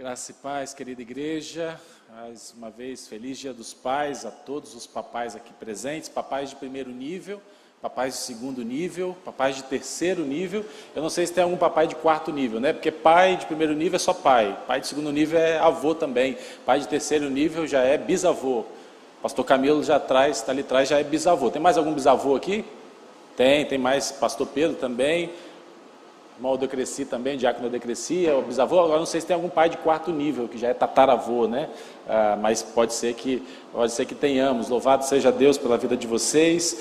Graça e paz, querida igreja. Mais uma vez, feliz Dia dos Pais a todos os papais aqui presentes, papais de primeiro nível, papais de segundo nível, papais de terceiro nível. Eu não sei se tem algum papai de quarto nível, né? Porque pai de primeiro nível é só pai, pai de segundo nível é avô também, pai de terceiro nível já é bisavô. Pastor Camilo já traz, está ali atrás, já é bisavô. Tem mais algum bisavô aqui? Tem mais, pastor Pedro também. Irmão Odecresci também, diácono Odecresci, é o bisavô. Agora não sei se tem algum pai de quarto nível, que já é tataravô, né? Mas pode ser que tenhamos. Louvado seja Deus pela vida de vocês,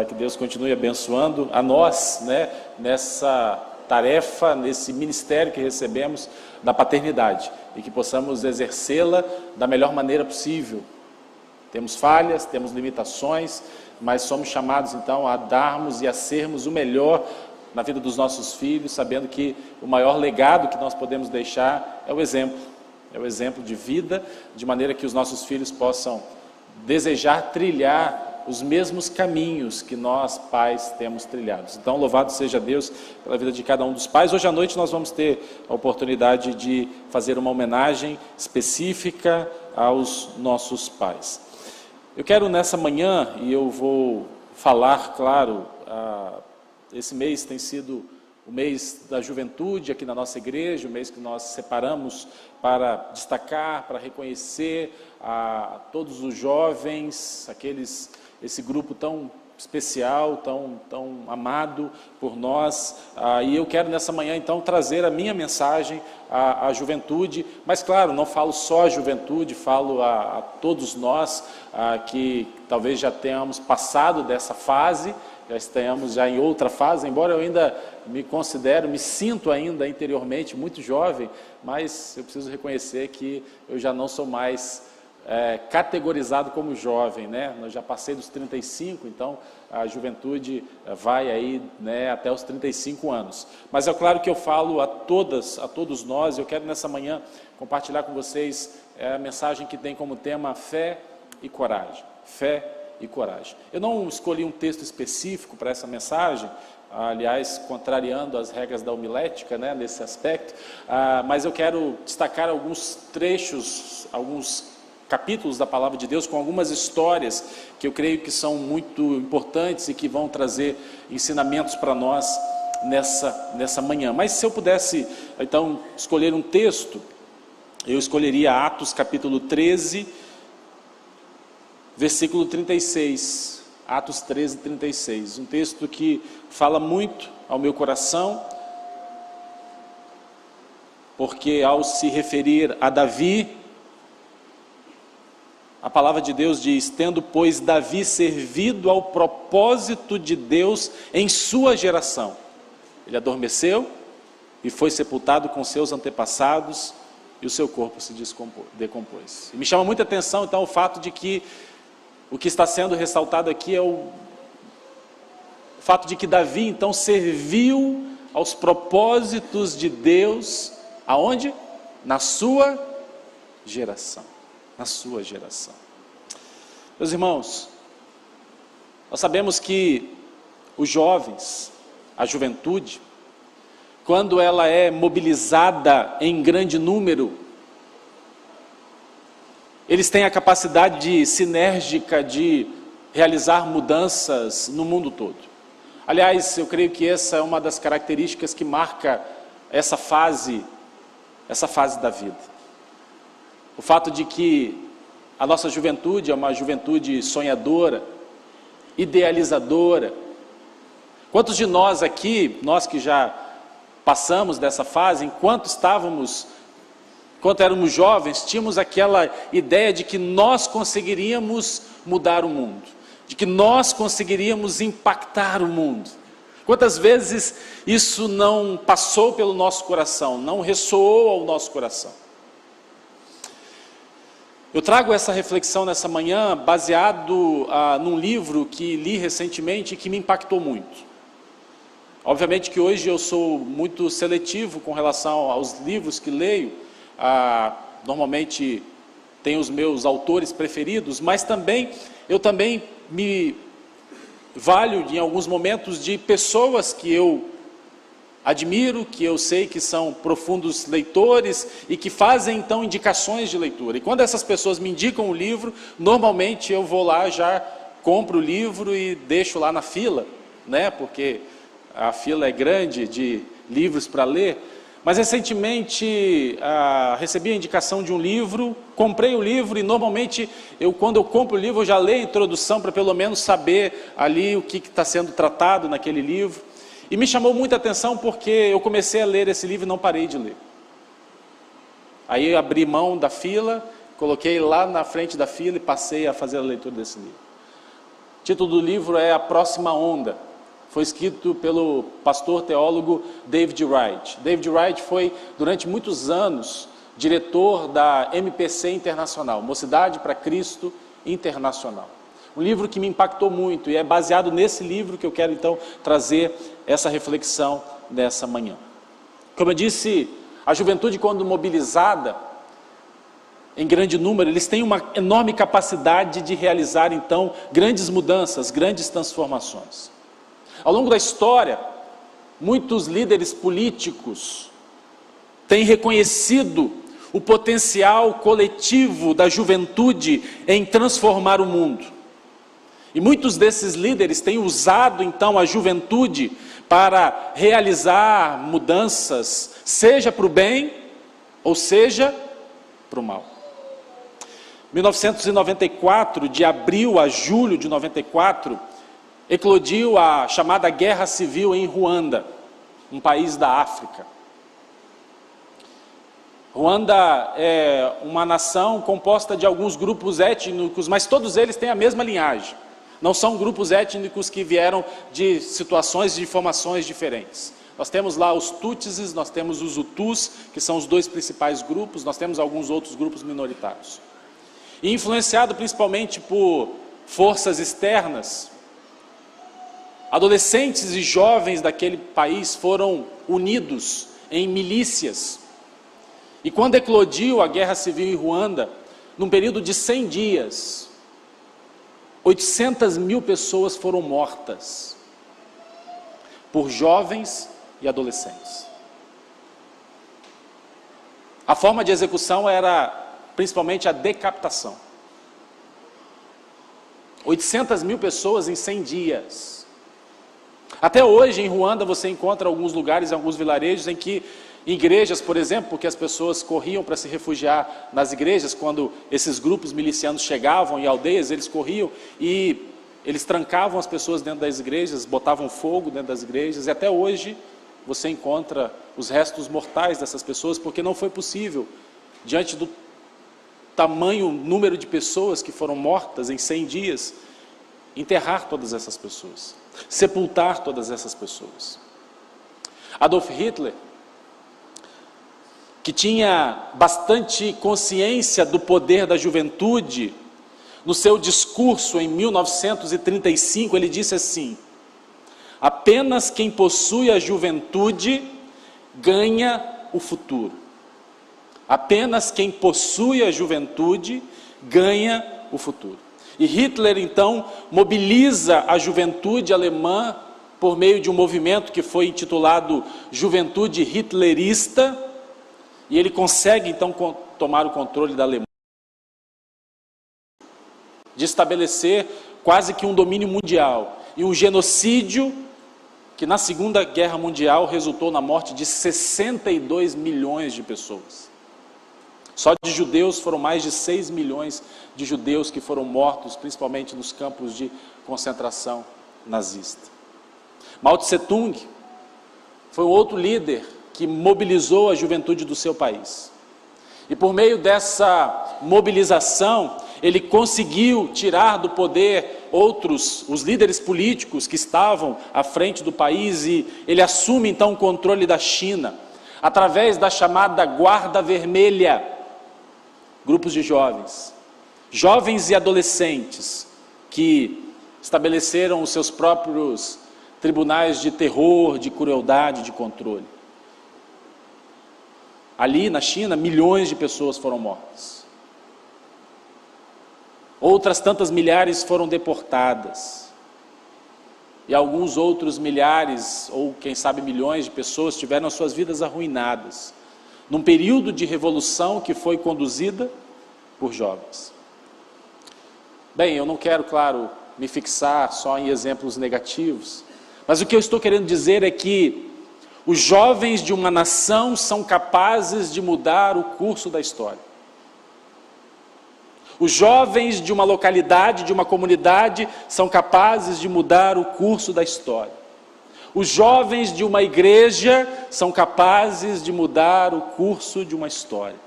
que Deus continue abençoando a nós, né? Nessa tarefa, nesse ministério que recebemos da paternidade, e que possamos exercê-la da melhor maneira possível. Temos falhas, temos limitações, mas somos chamados então a darmos e a sermos o melhor na vida dos nossos filhos, sabendo que o maior legado que nós podemos deixar é o exemplo de vida, de maneira que os nossos filhos possam desejar trilhar os mesmos caminhos que nós, pais, temos trilhados. Então, louvado seja Deus pela vida de cada um dos pais. Hoje à noite nós vamos ter a oportunidade de fazer uma homenagem específica aos nossos pais. Eu quero nessa manhã, e eu vou falar, claro, esse mês tem sido o mês da juventude aqui na nossa igreja, o mês que nós separamos para destacar, para reconhecer a todos os jovens, esse grupo tão especial, tão amado por nós. E eu quero nessa manhã então trazer a minha mensagem à juventude, mas claro, não falo só à juventude, falo a todos nós que talvez já tenhamos passado dessa fase, já estamos em outra fase, embora eu ainda me sinto ainda interiormente muito jovem, mas eu preciso reconhecer que eu já não sou mais categorizado como jovem, né? Eu já passei dos 35, então a juventude vai aí, né, até os 35 anos. Mas é claro que eu falo a todos nós. Eu quero nessa manhã compartilhar com vocês a mensagem que tem como tema fé e coragem. Fé e coragem. Eu não escolhi um texto específico para essa mensagem, aliás, contrariando as regras da homilética, né, nesse aspecto, mas eu quero destacar alguns trechos, alguns capítulos da Palavra de Deus com algumas histórias que eu creio que são muito importantes e que vão trazer ensinamentos para nós nessa manhã. Mas se eu pudesse, então, escolher um texto, eu escolheria Atos capítulo 13, versículo 36, Atos 13, 36, um texto que fala muito ao meu coração, porque ao se referir a Davi, a palavra de Deus diz: tendo, pois, Davi servido ao propósito de Deus em sua geração, ele adormeceu e foi sepultado com seus antepassados, e o seu corpo se decompôs. E me chama muita atenção, então, o fato de que o que está sendo ressaltado aqui é o fato de que Davi, então, serviu aos propósitos de Deus, aonde? Na sua geração. Na sua geração. Meus irmãos, nós sabemos que os jovens, a juventude, quando ela é mobilizada em grande número, eles têm a capacidade sinérgica de realizar mudanças no mundo todo. Aliás, eu creio que essa é uma das características que marca essa fase da vida. O fato de que a nossa juventude é uma juventude sonhadora, idealizadora. Quantos de nós aqui, nós que já passamos dessa fase, enquanto éramos jovens, tínhamos aquela ideia de que nós conseguiríamos mudar o mundo, de que nós conseguiríamos impactar o mundo. Quantas vezes isso não passou pelo nosso coração, não ressoou ao nosso coração? Eu trago essa reflexão nessa manhã baseado num livro que li recentemente e que me impactou muito. Obviamente que hoje eu sou muito seletivo com relação aos livros que leio. Normalmente tenho os meus autores preferidos, mas eu também me valho em alguns momentos de pessoas que eu admiro, que eu sei que são profundos leitores e que fazem então indicações de leitura. E quando essas pessoas me indicam o livro, normalmente eu vou lá, já compro o livro e deixo lá na fila, né? Porque a fila é grande de livros para ler. Mas recentemente recebi a indicação de um livro, comprei o livro e normalmente quando eu compro o livro eu já leio a introdução para pelo menos saber ali o que está sendo tratado naquele livro. E me chamou muita atenção porque eu comecei a ler esse livro e não parei de ler. Aí eu abri mão da fila, coloquei lá na frente da fila e passei a fazer a leitura desse livro. O título do livro é A Próxima Onda. Foi escrito pelo pastor teólogo David Wright. David Wright foi, durante muitos anos, diretor da MPC Internacional, Mocidade para Cristo Internacional. Um livro que me impactou muito e é baseado nesse livro que eu quero então trazer essa reflexão nessa manhã. Como eu disse, a juventude, quando mobilizada em grande número, eles têm uma enorme capacidade de realizar então grandes mudanças, grandes transformações. Ao longo da história, muitos líderes políticos têm reconhecido o potencial coletivo da juventude em transformar o mundo. E muitos desses líderes têm usado então a juventude para realizar mudanças, seja para o bem ou seja para o mal. 1994, de abril a julho de 94, eclodiu a chamada Guerra Civil em Ruanda, um país da África. Ruanda é uma nação composta de alguns grupos étnicos, mas todos eles têm a mesma linhagem. Não são grupos étnicos que vieram de situações de formações diferentes. Nós temos lá os Tutsis, nós temos os Hutus, que são os dois principais grupos, nós temos alguns outros grupos minoritários. E influenciado principalmente por forças externas, adolescentes e jovens daquele país foram unidos em milícias. E quando eclodiu a Guerra Civil em Ruanda, num período de 100 dias, 800 mil pessoas foram mortas por jovens e adolescentes. A forma de execução era principalmente a decapitação. 800 mil pessoas em 100 dias. Até hoje, em Ruanda, você encontra alguns lugares, alguns vilarejos em que igrejas, por exemplo, porque as pessoas corriam para se refugiar nas igrejas, quando esses grupos milicianos chegavam em aldeias, eles corriam e eles trancavam as pessoas dentro das igrejas, botavam fogo dentro das igrejas, e até hoje você encontra os restos mortais dessas pessoas, porque não foi possível, diante do tamanho número de pessoas que foram mortas em 100 dias, enterrar todas essas pessoas, sepultar todas essas pessoas. Adolf Hitler, que tinha bastante consciência do poder da juventude, no seu discurso em 1935, ele disse assim: apenas quem possui a juventude ganha o futuro. Apenas quem possui a juventude ganha o futuro. E Hitler, então, mobiliza a juventude alemã por meio de um movimento que foi intitulado Juventude Hitlerista, e ele consegue, então, tomar o controle da Alemanha, de estabelecer quase que um domínio mundial, e um genocídio que na Segunda Guerra Mundial resultou na morte de 62 milhões de pessoas. Só de judeus foram mais de 6 milhões de judeus que foram mortos, principalmente nos campos de concentração nazista. Mao Tse-tung foi um outro líder que mobilizou a juventude do seu país. E por meio dessa mobilização, ele conseguiu tirar do poder os líderes políticos que estavam à frente do país, e ele assume então o controle da China, através da chamada Guarda Vermelha, grupos de jovens e adolescentes, que estabeleceram os seus próprios tribunais de terror, de crueldade, de controle. Ali na China, milhões de pessoas foram mortas. Outras tantas milhares foram deportadas. e alguns outros milhares, ou quem sabe milhões de pessoas tiveram as suas vidas arruinadas, num período de revolução que foi conduzida por jovens. Bem, eu não quero, claro, me fixar só em exemplos negativos, mas o que eu estou querendo dizer é que os jovens de uma nação são capazes de mudar o curso da história. Os jovens de uma localidade, de uma comunidade, são capazes de mudar o curso da história. Os jovens de uma igreja são capazes de mudar o curso de uma história.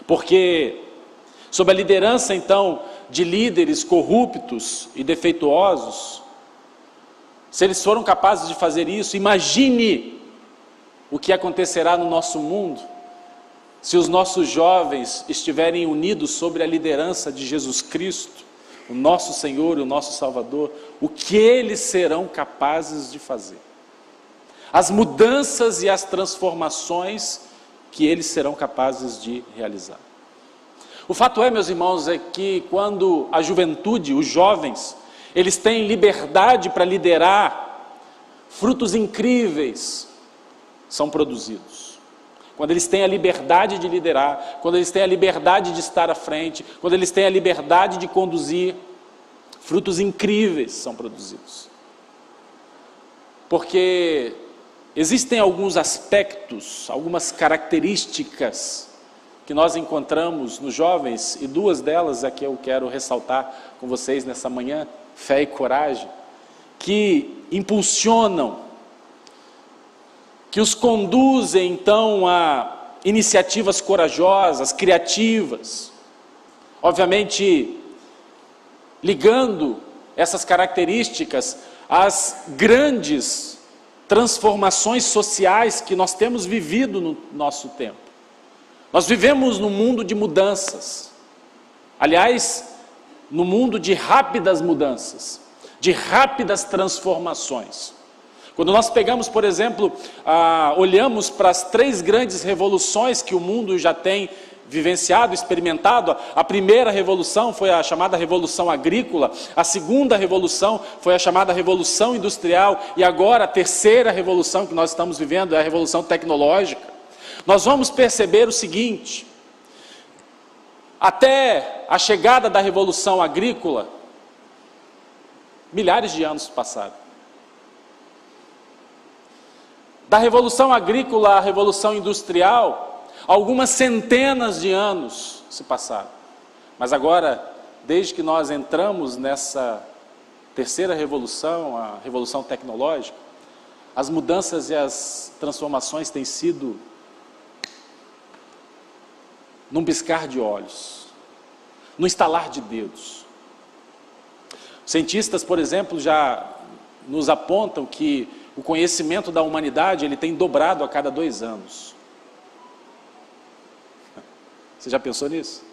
Porque, sob a liderança, então, de líderes corruptos e defeituosos, se eles foram capazes de fazer isso, imagine o que acontecerá no nosso mundo, se os nossos jovens estiverem unidos sobre a liderança de Jesus Cristo, o nosso Senhor e o nosso Salvador, o que eles serão capazes de fazer. As mudanças e as transformações que eles serão capazes de realizar. O fato é, meus irmãos, é que quando a juventude, os jovens, eles têm liberdade para liderar, frutos incríveis são produzidos. Quando eles têm a liberdade de liderar, quando eles têm a liberdade de estar à frente, quando eles têm a liberdade de conduzir, frutos incríveis são produzidos. Porque existem alguns aspectos, algumas características que nós encontramos nos jovens, e duas delas é que eu quero ressaltar com vocês nessa manhã, fé e coragem, que impulsionam, que os conduzem então a iniciativas corajosas, criativas, obviamente ligando essas características às grandes transformações sociais que nós temos vivido no nosso tempo. Nós vivemos num mundo de mudanças, aliás, no mundo de rápidas mudanças, de rápidas transformações. Quando nós pegamos, por exemplo, olhamos para as 3 grandes revoluções que o mundo já tem vivenciado, experimentado, a primeira revolução foi a chamada Revolução Agrícola, a segunda revolução foi a chamada Revolução Industrial, e agora a terceira revolução que nós estamos vivendo é a Revolução Tecnológica. Nós vamos perceber o seguinte: até a chegada da Revolução Agrícola, milhares de anos passaram. Da Revolução Agrícola à Revolução Industrial, algumas centenas de anos se passaram. Mas agora, desde que nós entramos nessa terceira revolução, a Revolução Tecnológica, as mudanças e as transformações têm sido num piscar de olhos, num estalar de dedos. Cientistas, por exemplo, já nos apontam que o conhecimento da humanidade ele tem dobrado a cada 2 anos. Você já pensou nisso?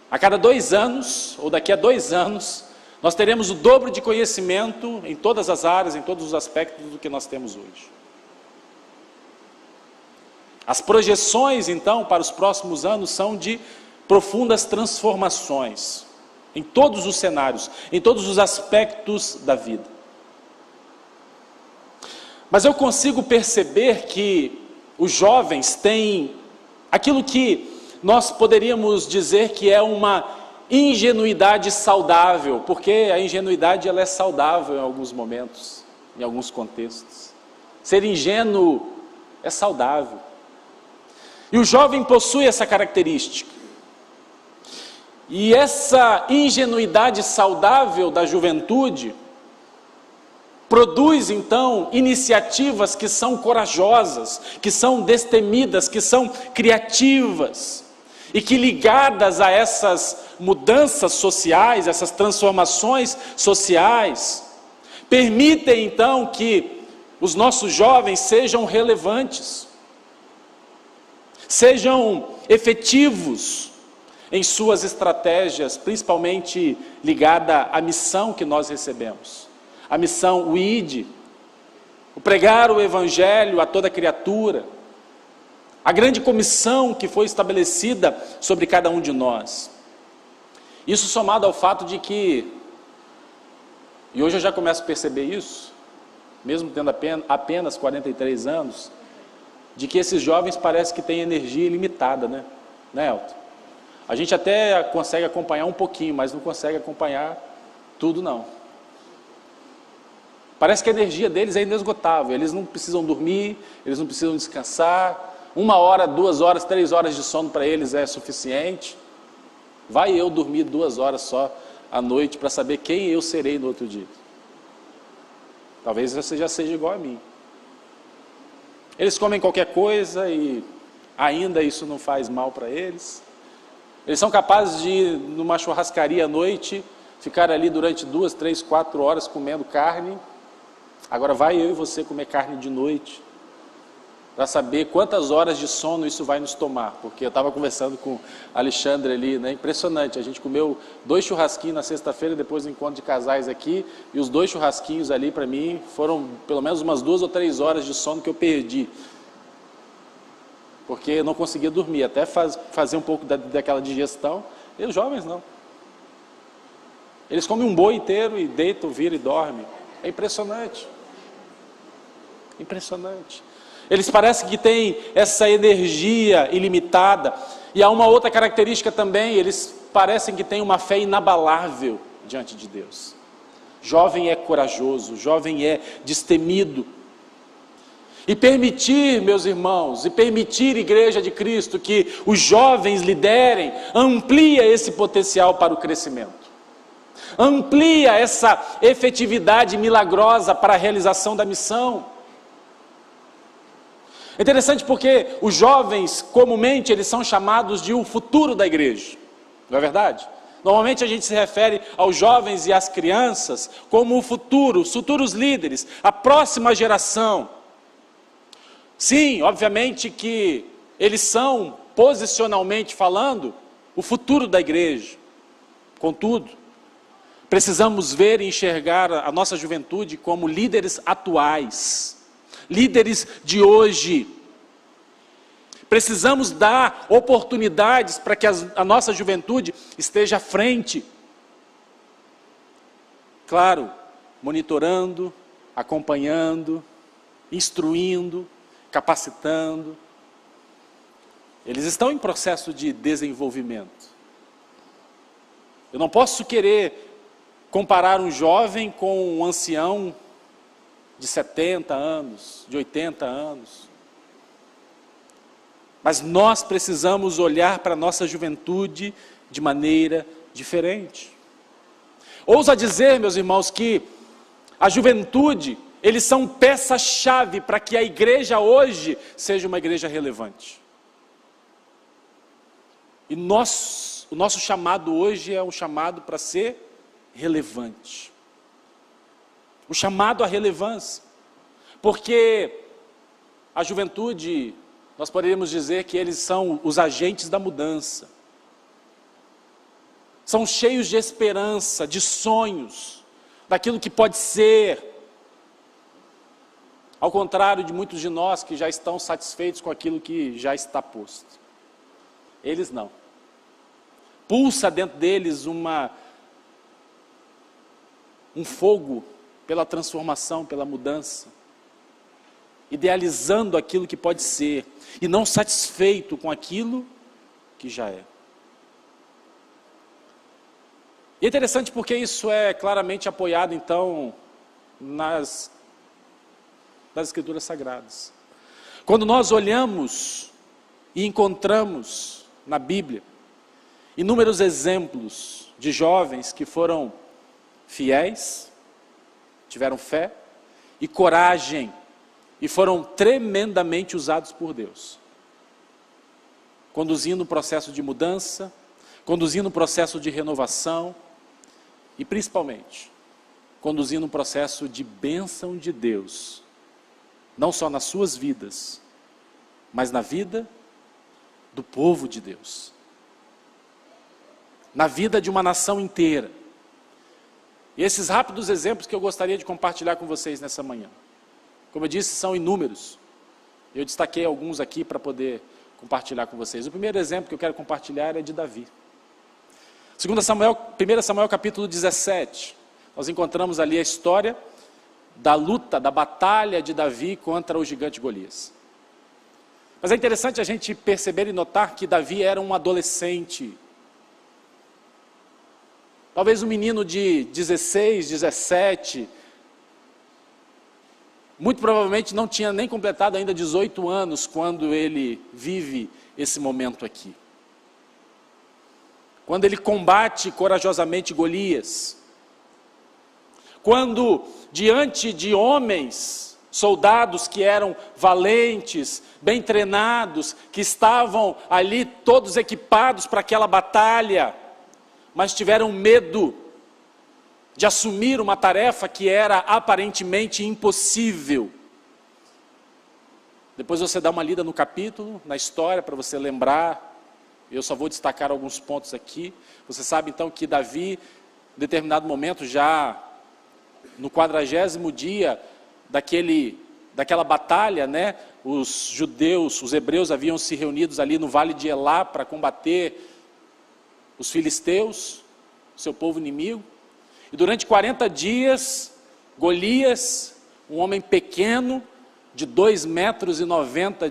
A cada 2 anos, ou daqui a 2 anos, nós teremos o dobro de conhecimento em todas as áreas, em todos os aspectos do que nós temos hoje. As projeções, então, para os próximos anos são de profundas transformações, em todos os cenários, em todos os aspectos da vida. Mas eu consigo perceber que os jovens têm aquilo que nós poderíamos dizer que é uma ingenuidade saudável, porque a ingenuidade ela é saudável em alguns momentos, em alguns contextos. Ser ingênuo é saudável. E o jovem possui essa característica. E essa ingenuidade saudável da juventude produz, então, iniciativas que são corajosas, que são destemidas, que são criativas, e que ligadas a essas mudanças sociais, essas transformações sociais, permitem, então, que os nossos jovens sejam relevantes, sejam efetivos em suas estratégias, principalmente ligada à missão que nós recebemos. A missão, o ide, o pregar o evangelho a toda criatura, a grande comissão que foi estabelecida sobre cada um de nós. Isso somado ao fato de que E hoje eu já começo a perceber isso, mesmo tendo apenas 43 anos, de que esses jovens parecem que têm energia ilimitada, né? Né, Elton? A gente até consegue acompanhar um pouquinho, mas não consegue acompanhar tudo, não. Parece que a energia deles é inesgotável, eles não precisam dormir, eles não precisam descansar, 1 hora, 2 horas, 3 horas de sono para eles é suficiente. Vai eu dormir 2 horas só à noite para saber quem eu serei no outro dia. Talvez você já seja igual a mim. Eles comem qualquer coisa e ainda isso não faz mal para eles. Eles são capazes de ir numa churrascaria à noite, ficar ali durante 2, 3, 4 horas comendo carne. Agora vai eu e você comer carne de noite, para saber quantas horas de sono isso vai nos tomar. Porque eu estava conversando com o Alexandre ali, né? Impressionante, a gente comeu 2 churrasquinhos na sexta-feira, depois do encontro de casais aqui, e os 2 churrasquinhos ali para mim foram pelo menos umas 2 ou 3 horas de sono que eu perdi. Porque eu não conseguia dormir, até fazer um pouco daquela digestão. E os jovens não. Eles comem um boi inteiro e deitam, viram e dormem. É impressionante. Impressionante. Eles parecem que têm essa energia ilimitada. E há uma outra característica também, eles parecem que têm uma fé inabalável diante de Deus. Jovem é corajoso, jovem é destemido. E permitir, meus irmãos, e permitir, Igreja de Cristo, que os jovens liderem, amplia esse potencial para o crescimento. Amplia essa efetividade milagrosa para a realização da missão. É interessante porque os jovens, comumente, eles são chamados de o futuro da igreja. Não é verdade? Normalmente a gente se refere aos jovens e às crianças como o futuro, os futuros líderes, a próxima geração. Sim, obviamente que eles são, posicionalmente falando, o futuro da igreja. Contudo, precisamos ver e enxergar a nossa juventude como líderes atuais, líderes de hoje. Precisamos dar oportunidades para que a nossa juventude esteja à frente. Claro, monitorando, acompanhando, instruindo, capacitando. Eles estão em processo de desenvolvimento. Eu não posso querer comparar um jovem com um ancião de 70 anos, de 80 anos. Mas nós precisamos olhar para a nossa juventude de maneira diferente. Ouso dizer, meus irmãos, que a juventude, eles são peça-chave para que a igreja hoje seja uma igreja relevante. E o nosso chamado hoje é um chamado para ser relevante. O chamado à relevância. Porque a juventude, nós poderíamos dizer que eles são os agentes da mudança. São cheios de esperança, de sonhos, daquilo que pode ser. Ao contrário de muitos de nós que já estão satisfeitos com aquilo que já está posto. Eles não. Pulsa dentro deles um fogo pela transformação, pela mudança. Idealizando aquilo que pode ser. E não satisfeito com aquilo que já é. E é interessante porque isso é claramente apoiado, então, nas Escrituras Sagradas. Quando nós olhamos e encontramos na Bíblia inúmeros exemplos de jovens que foram fiéis, tiveram fé e coragem e foram tremendamente usados por Deus, conduzindo um processo de mudança, conduzindo um processo de renovação e principalmente conduzindo um processo de bênção de Deus, não só nas suas vidas, mas na vida do povo de Deus, na vida de uma nação inteira. E esses rápidos exemplos que eu gostaria de compartilhar com vocês nessa manhã, como eu disse, são inúmeros. Eu destaquei alguns aqui para poder compartilhar com vocês. O primeiro exemplo que eu quero compartilhar é de Davi. 1 Samuel capítulo 17, nós encontramos ali a história da luta, da batalha de Davi contra o gigante Golias. Mas é interessante a gente perceber e notar que Davi era um adolescente. Talvez um menino de 16, 17. Muito provavelmente não tinha nem completado ainda 18 anos quando ele vive esse momento aqui. Quando ele combate corajosamente Golias. Quando, diante de homens, soldados que eram valentes, bem treinados, que estavam ali todos equipados para aquela batalha, mas tiveram medo de assumir uma tarefa que era aparentemente impossível. Depois você dá uma lida no capítulo, na história, para você lembrar. Eu só vou destacar alguns pontos aqui. Você sabe então que Davi, em determinado momento, já no 40º dia daquela batalha, né, os judeus, os hebreus haviam se reunidos ali no vale de Elá para combater os filisteus, seu povo inimigo. E durante 40 dias, Golias, um homem pequeno, de 2,90 metros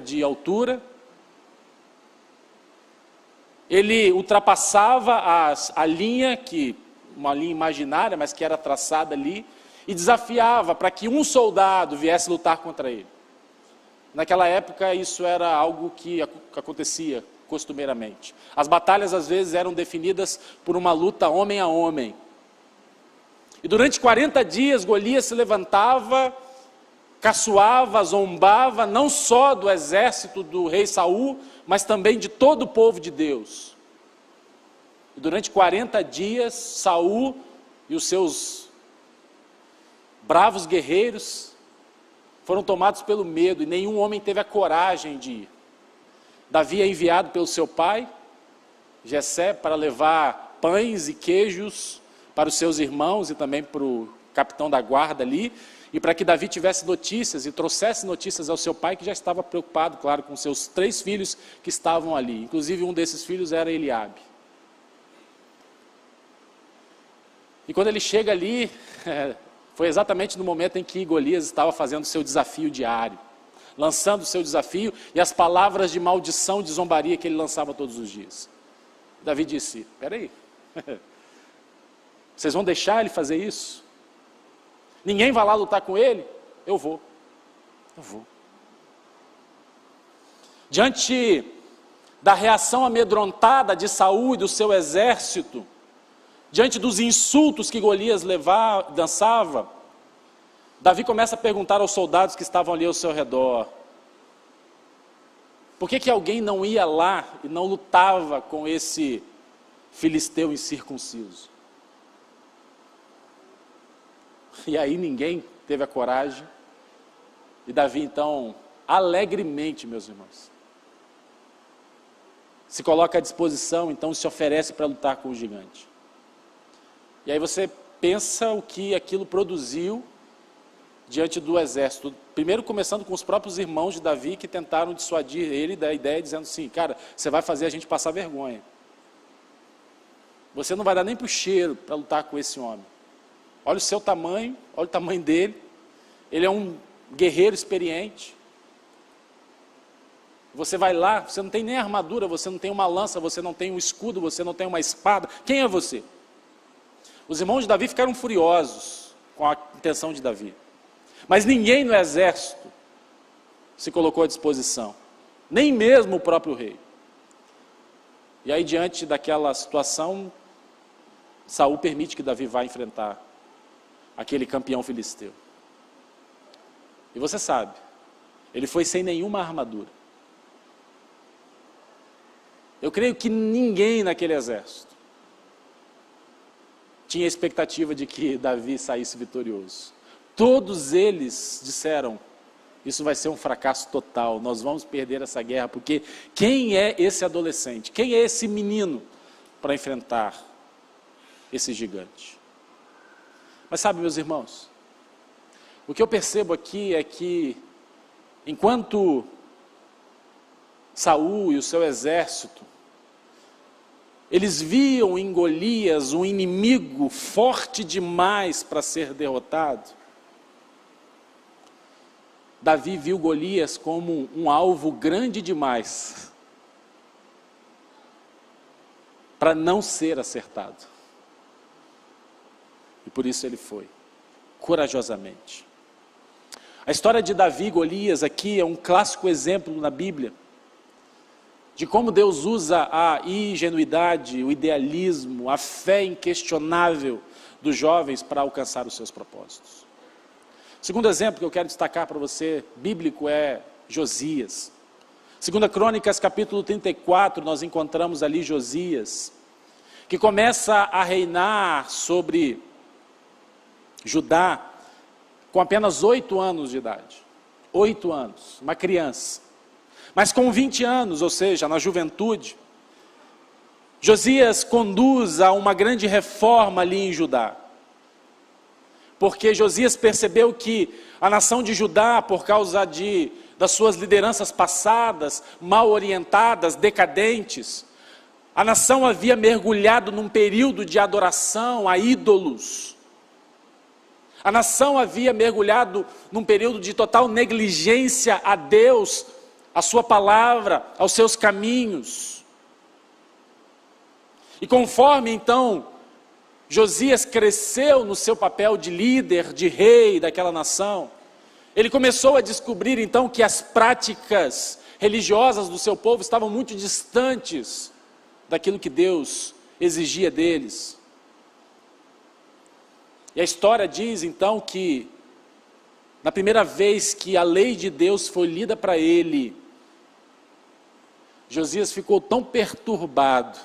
de altura, ele ultrapassava a linha, uma linha imaginária, mas que era traçada ali, e desafiava para que um soldado viesse lutar contra ele. Naquela época isso era algo que acontecia costumeiramente. As batalhas às vezes eram definidas por uma luta homem a homem. E durante 40 dias Golias se levantava, caçoava, zombava, não só do exército do rei Saul, mas também de todo o povo de Deus. E durante 40 dias, Saul e os seus bravos guerreiros foram tomados pelo medo, e nenhum homem teve a coragem de ir. Davi é enviado pelo seu pai, Jessé, para levar pães e queijos para os seus irmãos e também para o capitão da guarda ali, e para que Davi tivesse notícias e trouxesse notícias ao seu pai, que já estava preocupado, claro, com seus 3 filhos que estavam ali. Inclusive um desses filhos era Eliabe. E quando ele chega ali, foi exatamente no momento em que Golias estava fazendo o seu desafio diário, lançando o seu desafio e as palavras de maldição, de zombaria que ele lançava todos os dias. Davi disse: espera aí, vocês vão deixar ele fazer isso? Ninguém vai lá lutar com ele? Eu vou. Diante da reação amedrontada de Saul e do seu exército, diante dos insultos que Golias dançava, Davi começa a perguntar aos soldados que estavam ali ao seu redor: por que alguém não ia lá e não lutava com esse filisteu incircunciso? E aí ninguém teve a coragem, e Davi então, alegremente, meus irmãos, se coloca à disposição, então se oferece para lutar com o gigante. E aí você pensa o que aquilo produziu diante do exército. Primeiro começando com os próprios irmãos de Davi, que tentaram dissuadir ele da ideia, dizendo assim: cara, você vai fazer a gente passar vergonha. Você não vai dar nem para o cheiro para lutar com esse homem. Olha o seu tamanho, olha o tamanho dele. Ele é um guerreiro experiente. Você vai lá, você não tem nem armadura, você não tem uma lança, você não tem um escudo, você não tem uma espada. Quem é você? Os irmãos de Davi ficaram furiosos com a intenção de Davi. Mas ninguém no exército se colocou à disposição. Nem mesmo o próprio rei. E aí, diante daquela situação, Saul permite que Davi vá enfrentar aquele campeão filisteu. E você sabe, ele foi sem nenhuma armadura. Eu creio que ninguém naquele exército tinha expectativa de que Davi saísse vitorioso. Todos eles disseram: isso vai ser um fracasso total, nós vamos perder essa guerra, porque quem é esse adolescente? Quem é esse menino para enfrentar esse gigante? Mas sabe, meus irmãos, o que eu percebo aqui é que, enquanto Saul e o seu exército, eles viam em Golias um inimigo forte demais para ser derrotado. Davi viu Golias como um alvo grande demais para não ser acertado. E por isso ele foi, corajosamente. A história de Davi e Golias aqui é um clássico exemplo na Bíblia de como Deus usa a ingenuidade, o idealismo, a fé inquestionável dos jovens para alcançar os seus propósitos. O segundo exemplo que eu quero destacar para você, bíblico, é Josias. 2 Crônicas, capítulo 34, nós encontramos ali Josias, que começa a reinar sobre Judá com apenas 8 anos de idade. 8 anos, uma criança. Mas com 20 anos, ou seja, na juventude, Josias conduz a uma grande reforma ali em Judá. Porque Josias percebeu que a nação de Judá, por causa das suas lideranças passadas, mal orientadas, decadentes, a nação havia mergulhado num período de adoração a ídolos. A nação havia mergulhado num período de total negligência a Deus, a sua palavra, aos seus caminhos. E conforme então Josias cresceu no seu papel de líder, de rei daquela nação, ele começou a descobrir então que as práticas religiosas do seu povo estavam muito distantes daquilo que Deus exigia deles. E a história diz então que, na primeira vez que a lei de Deus foi lida para ele, Josias ficou tão perturbado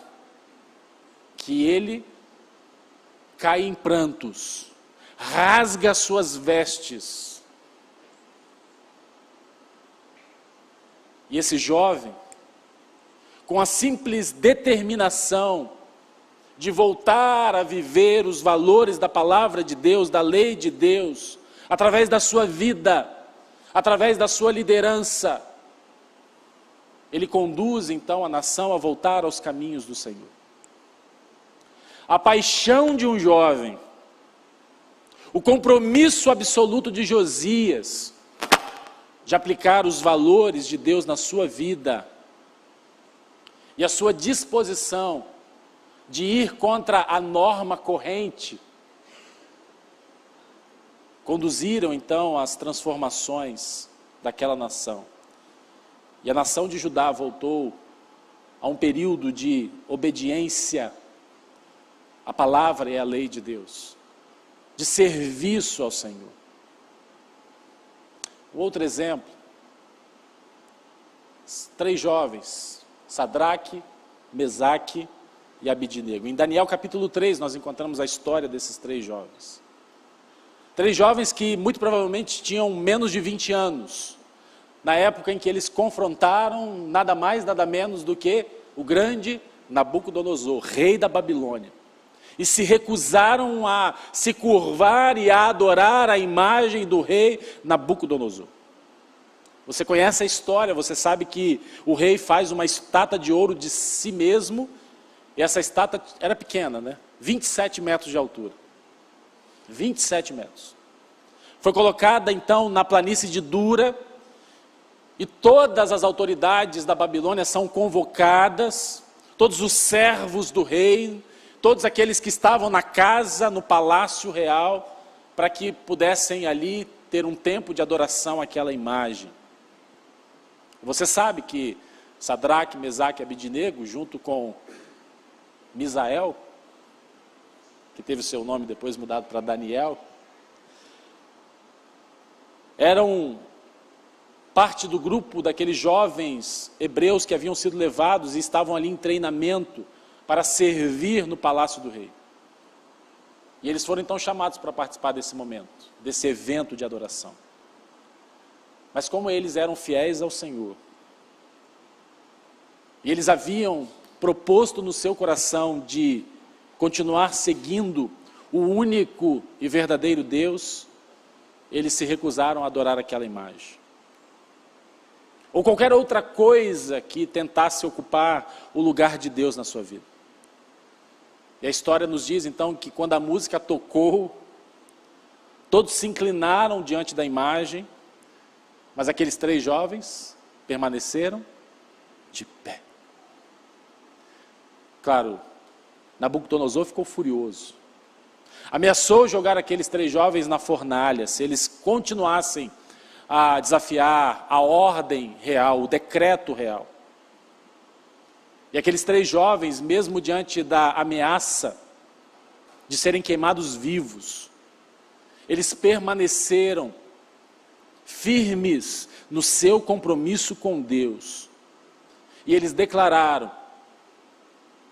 que ele cai em prantos, rasga suas vestes. E esse jovem, com a simples determinação de voltar a viver os valores da palavra de Deus, da lei de Deus, através da sua vida, através da sua liderança, ele conduz então a nação a voltar aos caminhos do Senhor. A paixão de um jovem, o compromisso absoluto de Josias, de aplicar os valores de Deus na sua vida, e a sua disposição de ir contra a norma corrente, conduziram então às transformações daquela nação. E a nação de Judá voltou a um período de obediência à palavra e à lei de Deus, de serviço ao Senhor. Outro exemplo, 3 jovens, Sadraque, Mesaque e Abidnego. Em Daniel capítulo 3 nós encontramos a história desses 3 jovens. 3 jovens que muito provavelmente tinham menos de 20 anos, na época em que eles confrontaram nada mais, nada menos do que o grande Nabucodonosor, rei da Babilônia. E se recusaram a se curvar e a adorar a imagem do rei Nabucodonosor. Você conhece a história, você sabe que o rei faz uma estátua de ouro de si mesmo, e essa estátua era pequena, né? 27 metros de altura. 27 metros. Foi colocada então na planície de Dura, e todas as autoridades da Babilônia são convocadas, todos os servos do rei, todos aqueles que estavam na casa, no palácio real, para que pudessem ali ter um tempo de adoração àquela imagem. Você sabe que Sadraque, Mesaque e Abidnego, junto com Misael, que teve o seu nome depois mudado para Daniel, eram parte do grupo daqueles jovens hebreus que haviam sido levados e estavam ali em treinamento para servir no palácio do rei. E eles foram então chamados para participar desse momento, desse evento de adoração. Mas como eles eram fiéis ao Senhor, e eles haviam proposto no seu coração de continuar seguindo o único e verdadeiro Deus, eles se recusaram a adorar aquela imagem. Ou qualquer outra coisa que tentasse ocupar o lugar de Deus na sua vida. E a história nos diz então que quando a música tocou, todos se inclinaram diante da imagem, mas aqueles 3 jovens permaneceram de pé. Claro, Nabucodonosor ficou furioso. Ameaçou jogar aqueles 3 jovens na fornalha, se eles continuassem a desafiar a ordem real, o decreto real. E aqueles 3 jovens, mesmo diante da ameaça de serem queimados vivos, eles permaneceram firmes no seu compromisso com Deus. E eles declararam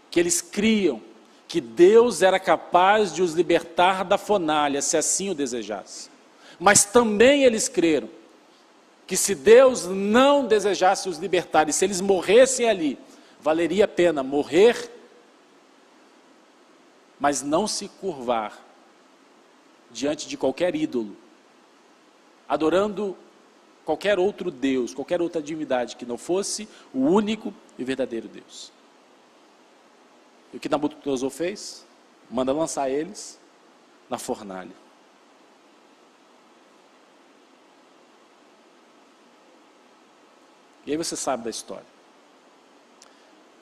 que eles criam que Deus era capaz de os libertar da fornalha, se assim o desejasse. Mas também eles creram que se Deus não desejasse os libertar, e se eles morressem ali, valeria a pena morrer, mas não se curvar diante de qualquer ídolo, adorando qualquer outro Deus, qualquer outra divindade que não fosse o único e verdadeiro Deus. E o que Nabucodonosor fez? Manda lançar eles na fornalha. E aí você sabe da história.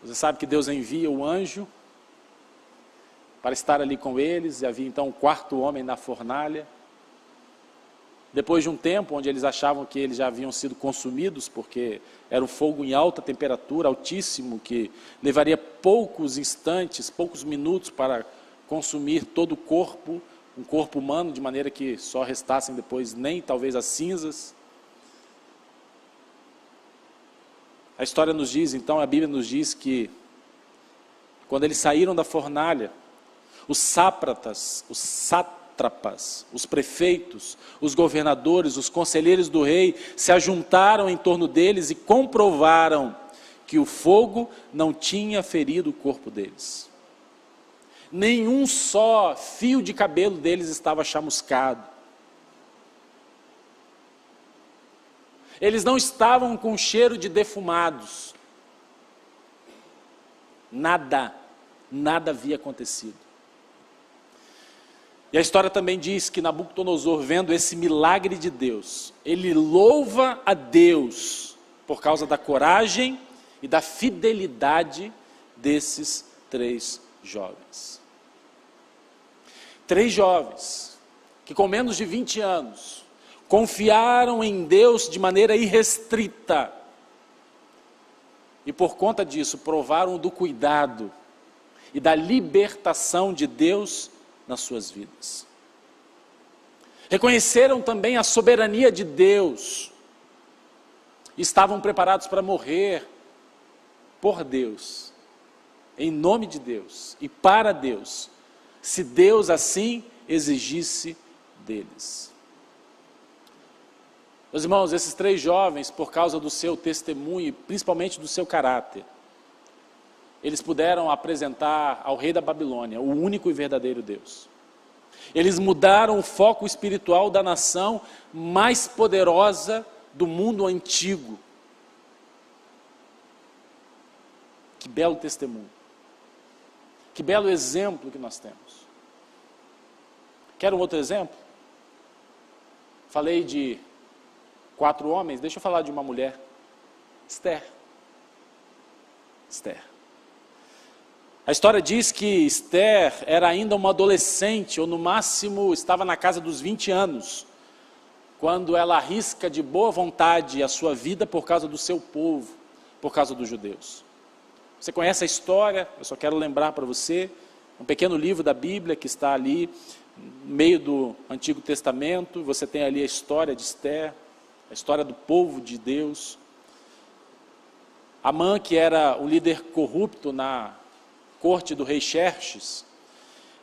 Você sabe que Deus envia o anjo para estar ali com eles, e havia então um 4º homem na fornalha. Depois de um tempo, onde eles achavam que eles já haviam sido consumidos, porque era um fogo em alta temperatura, altíssimo, que levaria poucos instantes, poucos minutos para consumir todo o corpo, um corpo humano, de maneira que só restassem depois nem talvez as cinzas. A história nos diz, então, a Bíblia nos diz que quando eles saíram da fornalha, os sátrapas, os prefeitos, os governadores, os conselheiros do rei se ajuntaram em torno deles e comprovaram que o fogo não tinha ferido o corpo deles. Nenhum só fio de cabelo deles estava chamuscado. Eles não estavam com cheiro de defumados. Nada havia acontecido. E a história também diz que Nabucodonosor, vendo esse milagre de Deus, ele louva a Deus por causa da coragem e da fidelidade desses 3 jovens. 3 jovens que com menos de 20 anos confiaram em Deus de maneira irrestrita e por conta disso provaram do cuidado e da libertação de Deus nas suas vidas. Reconheceram também a soberania de Deus. Estavam preparados para morrer por Deus, em nome de Deus e para Deus, se Deus assim exigisse deles. Meus irmãos, esses 3 jovens, por causa do seu testemunho e principalmente do seu caráter, eles puderam apresentar ao rei da Babilônia o único e verdadeiro Deus. Eles mudaram o foco espiritual da nação mais poderosa do mundo antigo. Que belo testemunho. Que belo exemplo que nós temos. Quer um outro exemplo? Falei de 4 homens, deixa eu falar de uma mulher. Esther. A história diz que Esther era ainda uma adolescente, ou no máximo estava na casa dos 20 anos, quando ela arrisca de boa vontade a sua vida por causa do seu povo, por causa dos judeus. Você conhece a história, eu só quero lembrar para você, um pequeno livro da Bíblia que está ali, no meio do Antigo Testamento, você tem ali a história de Esther, a história do povo de Deus. Amã, que era o líder corrupto na corte do rei Xerxes,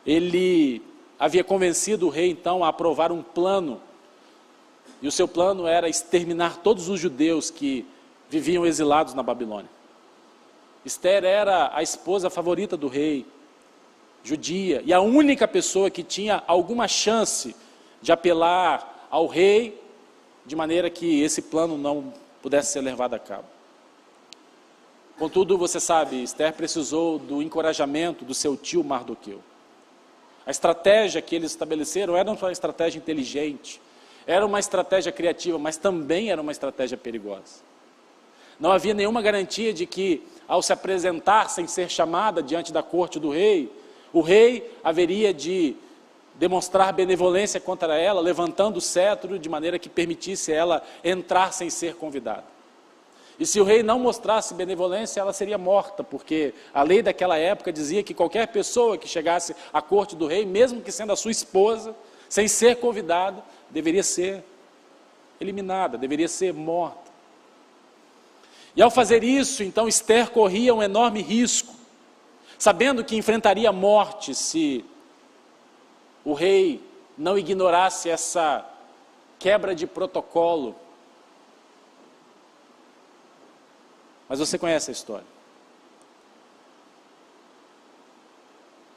ele havia convencido o rei então a aprovar um plano, e o seu plano era exterminar todos os judeus que viviam exilados na Babilônia. Esther era a esposa favorita do rei, judia, e a única pessoa que tinha alguma chance de apelar ao rei, de maneira que esse plano não pudesse ser levado a cabo. Contudo, você sabe, Esther precisou do encorajamento do seu tio Mardoqueu. A estratégia que eles estabeleceram era uma estratégia inteligente, era uma estratégia criativa, mas também era uma estratégia perigosa. Não havia nenhuma garantia de que, ao se apresentar sem ser chamada diante da corte do rei, o rei haveria de demonstrar benevolência contra ela, levantando o cetro de maneira que permitisse ela entrar sem ser convidada. E se o rei não mostrasse benevolência, ela seria morta, porque a lei daquela época dizia que qualquer pessoa que chegasse à corte do rei, mesmo que sendo a sua esposa, sem ser convidada, deveria ser eliminada, deveria ser morta. E ao fazer isso, então Esther corria um enorme risco, sabendo que enfrentaria a morte se o rei não ignorasse essa quebra de protocolo. Mas você conhece a história.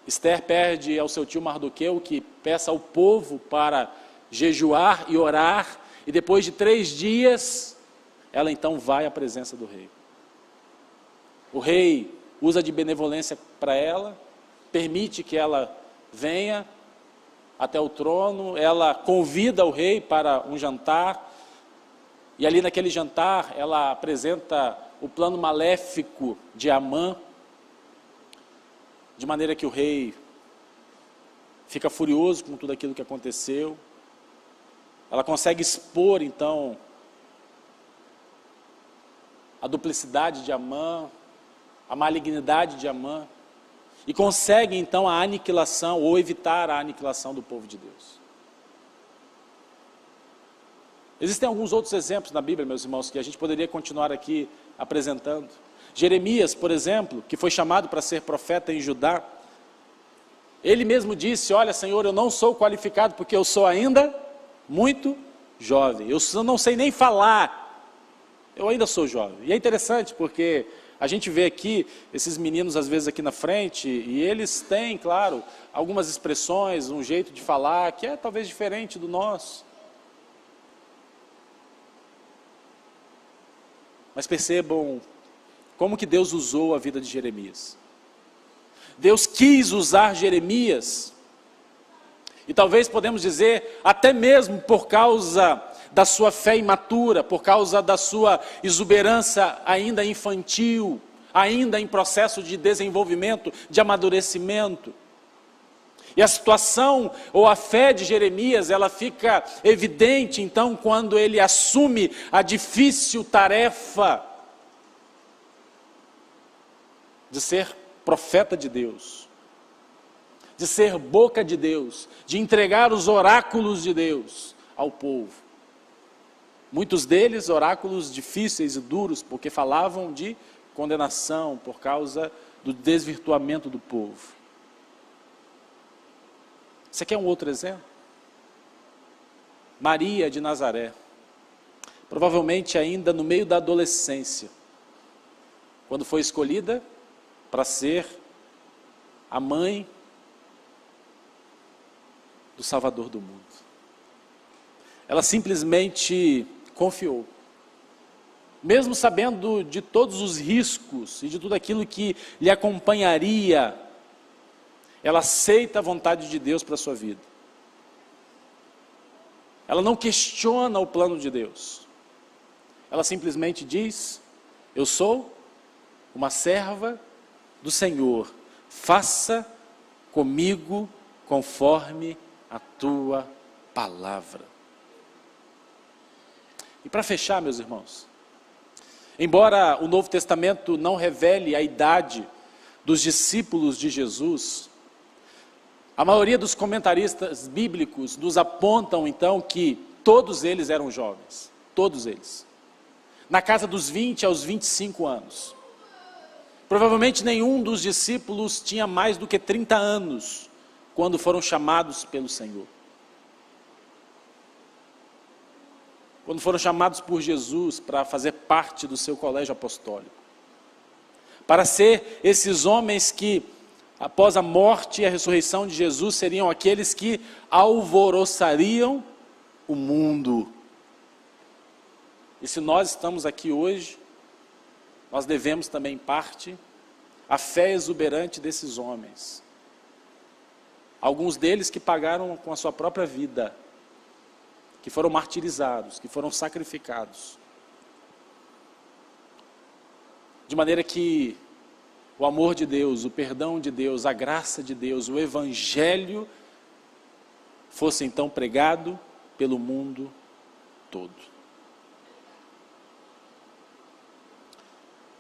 Esther pede ao seu tio Mardoqueu que peça ao povo para jejuar e orar, e depois de 3 dias, ela então vai à presença do rei. O rei usa de benevolência para ela, permite que ela venha até o trono, ela convida o rei para um jantar, e ali naquele jantar ela apresenta o plano maléfico de Amã, de maneira que o rei fica furioso com tudo aquilo que aconteceu. Ela consegue expor então a duplicidade de Amã, a malignidade de Amã, e consegue então a aniquilação, ou evitar a aniquilação do povo de Deus. Existem alguns outros exemplos na Bíblia, meus irmãos, que a gente poderia continuar aqui apresentando. Jeremias, por exemplo, que foi chamado para ser profeta em Judá, ele mesmo disse: olha, Senhor, eu não sou qualificado porque eu sou ainda muito jovem, eu não sei nem falar, eu ainda sou jovem. E é interessante porque a gente vê aqui esses meninos às vezes aqui na frente, e eles têm, claro, algumas expressões, um jeito de falar que é talvez diferente do nosso. Mas percebam como que Deus usou a vida de Jeremias. Deus quis usar Jeremias, e talvez podemos dizer, até mesmo por causa da sua fé imatura, por causa da sua exuberância ainda infantil, ainda em processo de desenvolvimento, de amadurecimento. E a situação, ou a fé de Jeremias, ela fica evidente, então, quando ele assume a difícil tarefa de ser profeta de Deus, de ser boca de Deus, de entregar os oráculos de Deus ao povo. Muitos deles oráculos difíceis e duros, porque falavam de condenação por causa do desvirtuamento do povo. Você quer um outro exemplo? Maria de Nazaré, provavelmente ainda no meio da adolescência, quando foi escolhida para ser a mãe do Salvador do mundo. Ela simplesmente confiou. Mesmo sabendo de todos os riscos e de tudo aquilo que lhe acompanharia, ela aceita a vontade de Deus para a sua vida. Ela não questiona o plano de Deus. Ela simplesmente diz: eu sou uma serva do Senhor, faça comigo conforme a tua palavra. E para fechar, meus irmãos, embora o Novo Testamento não revele a idade dos discípulos de Jesus, a maioria dos comentaristas bíblicos nos apontam então que todos eles eram jovens, todos eles, na casa dos 20 aos 25 anos. Provavelmente nenhum dos discípulos tinha mais do que 30 anos quando foram chamados pelo Senhor. Quando foram chamados por Jesus para fazer parte do seu colégio apostólico. Para ser esses homens que, após a morte e a ressurreição de Jesus, seriam aqueles que alvoroçariam o mundo. E se nós estamos aqui hoje, nós devemos também parte à fé exuberante desses homens. Alguns deles que pagaram com a sua própria vida, que foram martirizados, que foram sacrificados. De maneira que o amor de Deus, o perdão de Deus, a graça de Deus, o Evangelho fosse então pregado pelo mundo todo.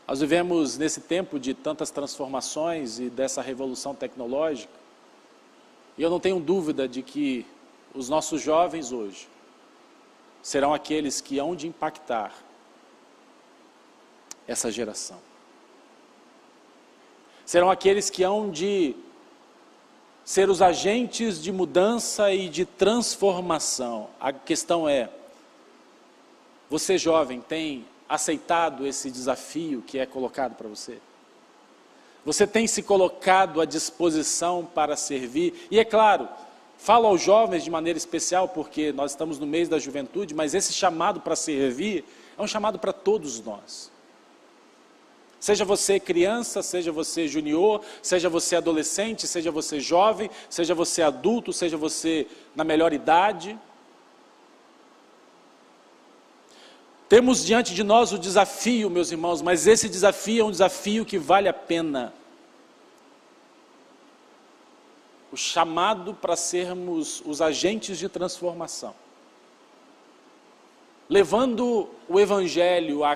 Nós vivemos nesse tempo de tantas transformações e dessa revolução tecnológica, e eu não tenho dúvida de que os nossos jovens hoje serão aqueles que hão de impactar essa geração. Serão aqueles que hão de ser os agentes de mudança e de transformação. A questão é, você jovem tem aceitado esse desafio que é colocado para você? Você tem se colocado à disposição para servir? E é claro, falo aos jovens de maneira especial porque nós estamos no mês da juventude, mas esse chamado para servir é um chamado para todos nós. Seja você criança, seja você junior, seja você adolescente, seja você jovem, seja você adulto, seja você na melhor idade. Temos diante de nós o desafio, meus irmãos, mas esse desafio é um desafio que vale a pena. O chamado para sermos os agentes de transformação. Levando o Evangelho a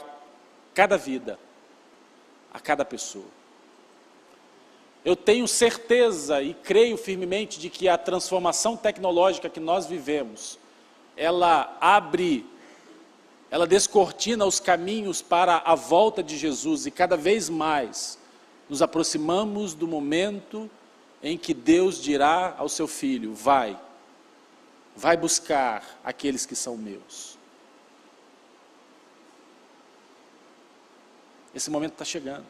cada vida, a cada pessoa. Eu tenho certeza e creio firmemente de que a transformação tecnológica que nós vivemos, ela descortina os caminhos para a volta de Jesus e cada vez mais nos aproximamos do momento em que Deus dirá ao seu filho, vai buscar aqueles que são meus. Esse momento está chegando.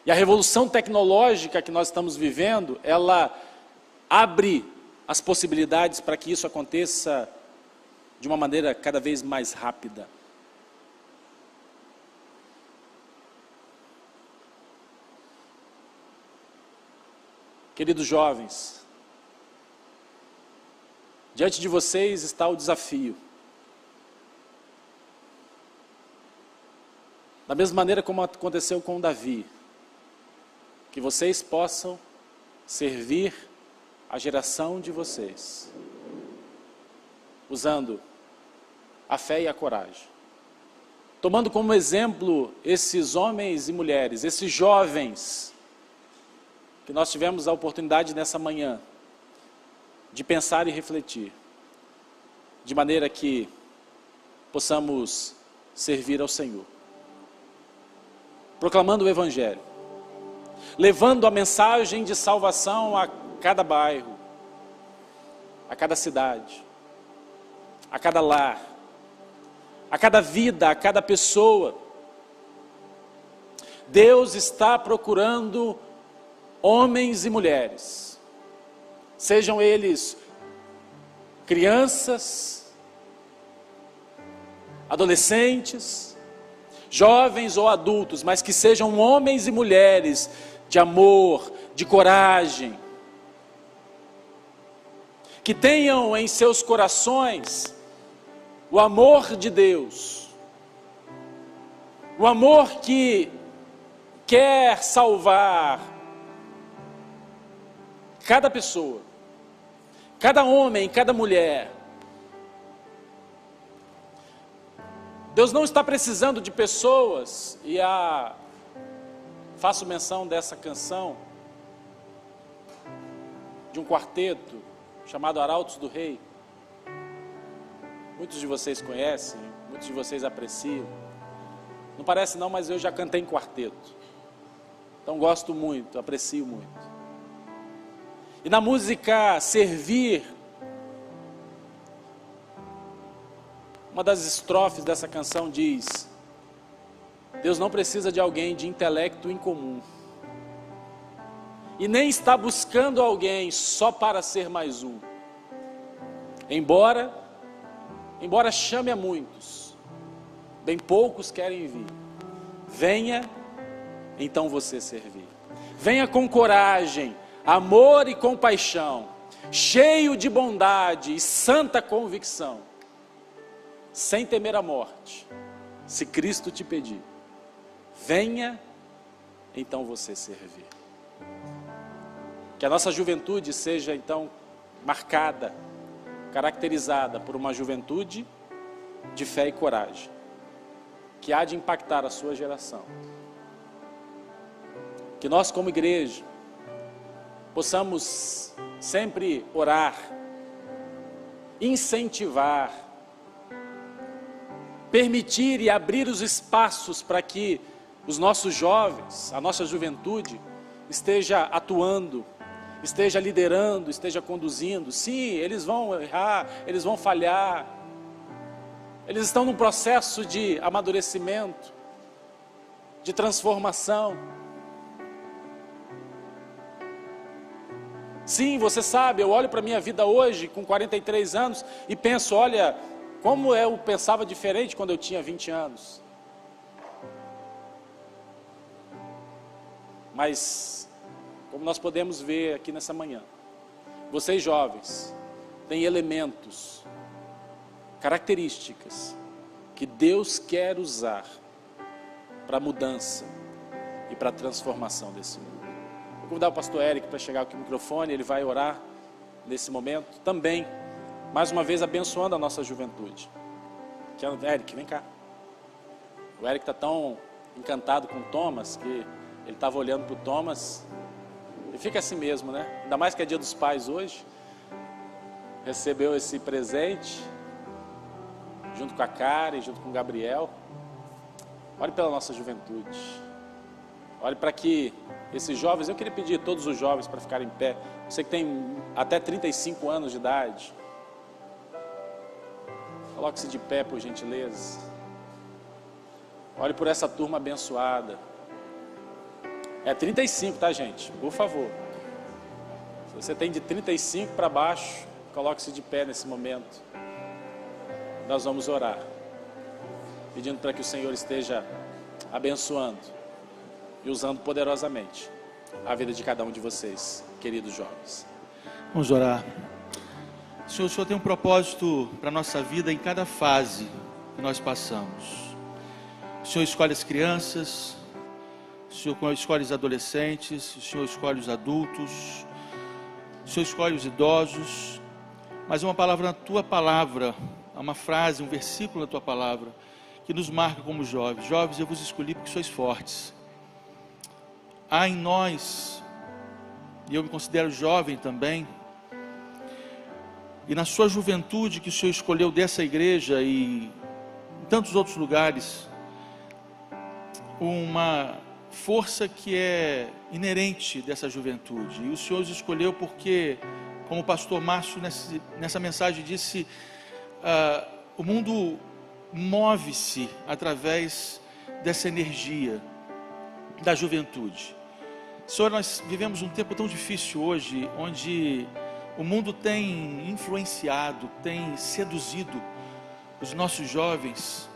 E a revolução tecnológica que nós estamos vivendo, ela abre as possibilidades para que isso aconteça de uma maneira cada vez mais rápida. Queridos jovens, diante de vocês está o desafio. Da mesma maneira como aconteceu com Davi, que vocês possam servir a geração de vocês, usando a fé e a coragem. Tomando como exemplo esses homens e mulheres, esses jovens, que nós tivemos a oportunidade nessa manhã, de pensar e refletir, de maneira que possamos servir ao Senhor. Proclamando o Evangelho, levando a mensagem de salvação a cada bairro, a cada cidade, a cada lar, a cada vida, a cada pessoa. Deus está procurando homens e mulheres, sejam eles crianças, adolescentes, jovens ou adultos, mas que sejam homens e mulheres de amor, de coragem, que tenham em seus corações o amor de Deus, o amor que quer salvar cada pessoa, cada homem, cada mulher. Deus não está precisando de pessoas, e faço menção dessa canção, de um quarteto chamado Arautos do Rei. Muitos de vocês conhecem, muitos de vocês apreciam. Não parece não, mas eu já cantei em quarteto. Então gosto muito, aprecio muito. E na música Servir, uma das estrofes dessa canção diz: Deus não precisa de alguém de intelecto incomum, e nem está buscando alguém só para ser mais um. Embora chame a muitos, bem poucos querem vir. Venha, então você servir. Venha com coragem, amor e compaixão, cheio de bondade e santa convicção, sem temer a morte, se Cristo te pedir. Venha, então você servir. Que a nossa juventude seja então marcada, caracterizada por uma juventude de fé e coragem, que há de impactar a sua geração. Que nós, como igreja, possamos sempre orar, incentivar, permitir e abrir os espaços para que os nossos jovens, a nossa juventude, esteja atuando, esteja liderando, esteja conduzindo. Sim, eles vão errar, eles vão falhar, eles estão num processo de amadurecimento, de transformação. Sim, você sabe, eu olho para a minha vida hoje, com 43 anos, e penso, olha, como eu pensava diferente quando eu tinha 20 anos. Mas, como nós podemos ver aqui nessa manhã, vocês jovens têm elementos, características, que Deus quer usar para a mudança e para a transformação desse mundo. Vou convidar o pastor Eric para chegar aqui no microfone, ele vai orar nesse momento também, mais uma vez abençoando a nossa juventude. Eric, vem cá. O Eric está tão encantado com o Thomas, que ele estava olhando para o Thomas, e fica assim mesmo, né? Ainda mais que é dia dos pais hoje, recebeu esse presente, junto com a Karen, junto com o Gabriel. Olhe pela nossa juventude, olhe para que esses jovens, eu queria pedir a todos os jovens para ficarem em pé, você que tem até 35 anos de idade, coloque-se de pé, por gentileza. Olhe por essa turma abençoada. É 35, tá, gente? Por favor. Se você tem de 35 para baixo, coloque-se de pé nesse momento. Nós vamos orar, pedindo para que o Senhor esteja abençoando e usando poderosamente a vida de cada um de vocês, queridos jovens. Vamos orar. Senhor, o Senhor tem um propósito para a nossa vida em cada fase que nós passamos. O Senhor escolhe as crianças, o Senhor escolhe os adolescentes, o Senhor escolhe os adultos, o Senhor escolhe os idosos, mas uma palavra na Tua palavra, uma frase, um versículo na Tua palavra, que nos marca como jovens. Jovens, eu vos escolhi porque sois fortes. Há em nós, e eu me considero jovem também, e na sua juventude que o Senhor escolheu dessa igreja e em tantos outros lugares, uma força que é inerente dessa juventude. E o Senhor os escolheu porque, como o pastor Márcio nessa mensagem disse, o mundo move-se através dessa energia da juventude. Senhor, nós vivemos um tempo tão difícil hoje, onde o mundo tem influenciado, tem seduzido os nossos jovens.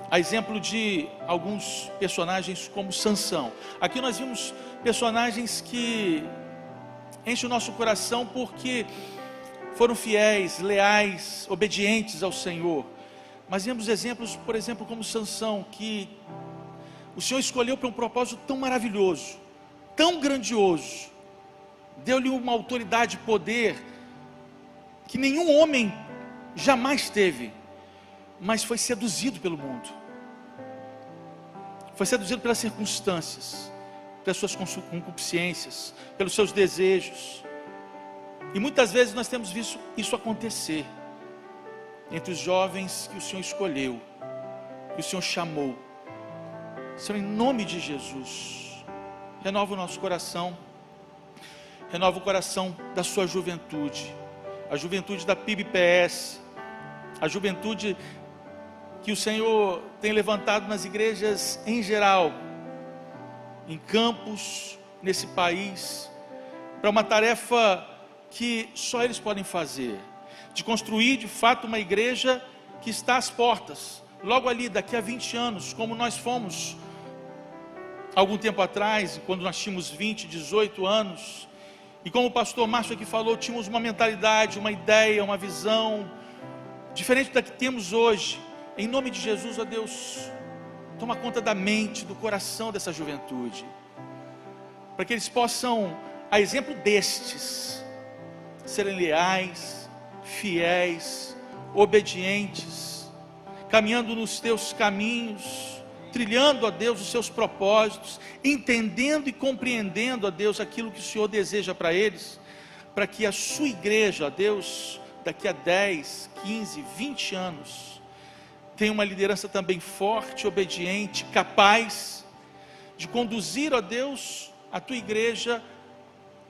A exemplo de alguns personagens como Sansão. Aqui nós vimos personagens que enchem o nosso coração porque foram fiéis, leais, obedientes ao Senhor. Mas vemos exemplos, por exemplo, como Sansão, que o Senhor escolheu para um propósito tão maravilhoso, tão grandioso, deu-lhe uma autoridade e poder que nenhum homem jamais teve, mas foi seduzido pelo mundo, foi seduzido pelas circunstâncias, pelas suas concupiscências, pelos seus desejos. E muitas vezes nós temos visto isso acontecer entre os jovens que o Senhor escolheu, que o Senhor chamou. Senhor, em nome de Jesus, renova o nosso coração, renova o coração da sua juventude, a juventude da PIB-PS, a juventude que o Senhor tem levantado nas igrejas em geral, em campos, nesse país, para uma tarefa que só eles podem fazer, de construir de fato uma igreja que está às portas, logo ali, daqui a 20 anos, como nós fomos algum tempo atrás, quando nós tínhamos 20, 18 anos, e como o pastor Márcio aqui falou, tínhamos uma mentalidade, uma ideia, uma visão diferente da que temos hoje. Em nome de Jesus, ó Deus, toma conta da mente, do coração dessa juventude, para que eles possam, a exemplo destes, serem leais, fiéis, obedientes, caminhando nos teus caminhos, trilhando, ó Deus, os seus propósitos, entendendo e compreendendo, ó Deus, aquilo que o Senhor deseja para eles, para que a sua igreja, ó Deus, daqui a 10, 15, 20 anos, tenha uma liderança também forte, obediente, capaz de conduzir, ó Deus, a tua igreja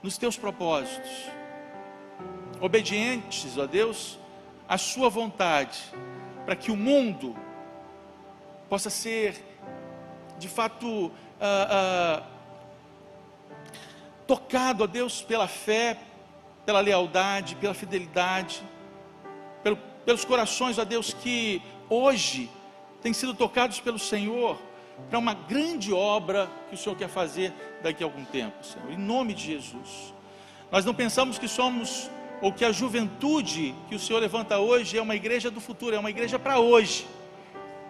nos teus propósitos, obedientes, ó Deus, à sua vontade, para que o mundo possa ser de fato tocado, ó Deus, pela fé, pela lealdade, pela fidelidade, pelos corações, ó Deus, que hoje têm sido tocados pelo Senhor, para uma grande obra que o Senhor quer fazer daqui a algum tempo, Senhor, em nome de Jesus. Nós não pensamos que somos, ou que a juventude que o Senhor levanta hoje é uma igreja do futuro, é uma igreja para hoje,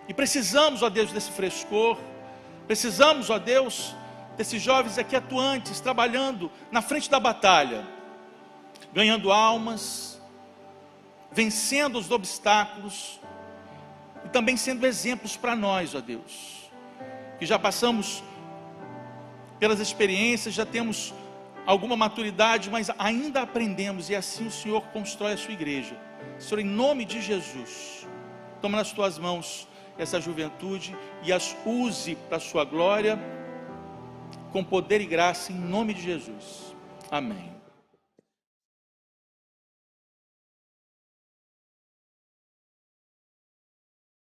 e precisamos, ó Deus, desse frescor, precisamos, ó Deus, desses jovens aqui atuantes, trabalhando na frente da batalha, ganhando almas, vencendo os obstáculos, e também sendo exemplos para nós, ó Deus, que já passamos pelas experiências, já temos alguma maturidade, mas ainda aprendemos, e assim o Senhor constrói a sua igreja. Senhor, em nome de Jesus, toma nas tuas mãos essa juventude e as use para a sua glória, com poder e graça, em nome de Jesus. Amém.